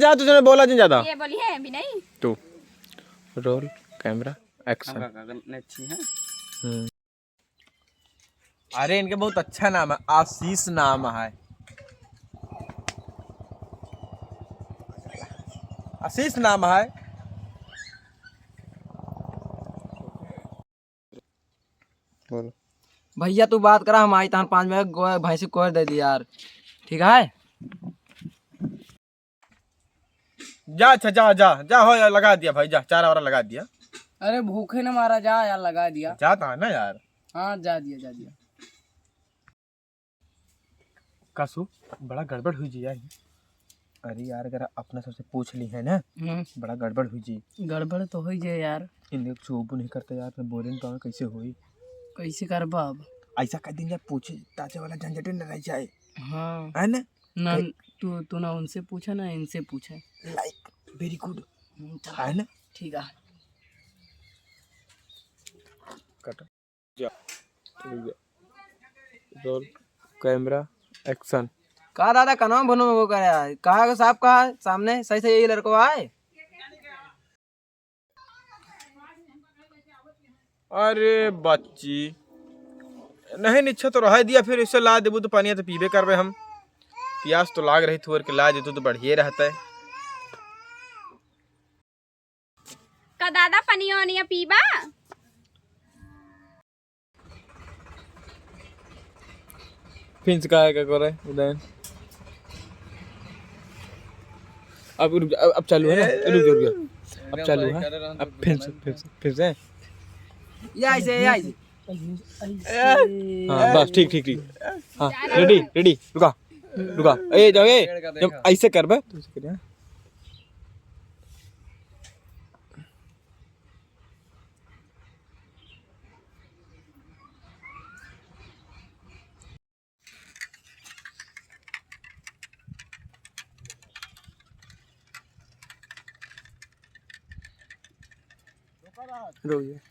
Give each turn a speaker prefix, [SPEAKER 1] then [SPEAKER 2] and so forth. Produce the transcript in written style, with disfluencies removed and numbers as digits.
[SPEAKER 1] जा तुझने बोला नहीं ज्यादा।
[SPEAKER 2] ये बोली है अभी नहीं।
[SPEAKER 1] तू रोल कैमरा एक्शन।
[SPEAKER 3] अच्छी है।
[SPEAKER 4] अरे इनके बहुत अच्छा नाम है, आशीष नाम है। आशीष नाम है।
[SPEAKER 1] बोलो
[SPEAKER 3] भैया तू बात करा, हम आई तहन 5 मिनट भैंसी कोर दे दी यार, ठीक है।
[SPEAKER 4] जा अच्छा जा जा जा, हो यार लगा दिया भाई, जा चारा वारा लगा दिया।
[SPEAKER 3] अरे भूखे न मारा, जा यार लगा दिया।
[SPEAKER 4] जाता है ना यार।
[SPEAKER 3] हाँ जा दिया।
[SPEAKER 4] कासू बड़ा गड़बड़ हुई जी यार। अरे यार अगर अपना सबसे पूछ ली है ना, बड़ा गड़बड़ हुई जी।
[SPEAKER 3] गड़बड़ तो हो जाए यार।
[SPEAKER 4] इन्हें चुप नहीं करते यार, मैं बोले तो कैसे हुई।
[SPEAKER 3] कैसे करबा अब।
[SPEAKER 4] ऐसा कर दिन जब पूछे ताजे वाला झंझट न रह जाए।
[SPEAKER 3] हाँ
[SPEAKER 4] है ना।
[SPEAKER 3] ना तू ना उनसे पूछा ना इनसे पूछा।
[SPEAKER 4] लाइक वेरी गुड है ना।
[SPEAKER 3] ठीक है
[SPEAKER 1] कट जा रोल कैमरा एक्शन।
[SPEAKER 3] कहा दादा कनाम बनो को करे कहा को साहब कहा सामने सही से यही लड़का आए।
[SPEAKER 4] अरे बच्ची नहीं निच्छा तो रह दिया, फिर इससे ला देबू तो पानी तो पीबे करबे हम। प्यास तो लाग रही थोर के ला देतू तो बढ़िया रहता है।
[SPEAKER 2] का दादा पनिया वनिया पीबा।
[SPEAKER 1] फिंस का है क्या कर रहा है उदयन। अब चालू है ना, रुक जा अब चालू है। अब फिर से
[SPEAKER 3] ये ऐसे
[SPEAKER 1] हाँ बस ठीक हाँ रेडी रुका ए जाओ ए जब ऐसे कर बे तो ऐसे करिए। रुक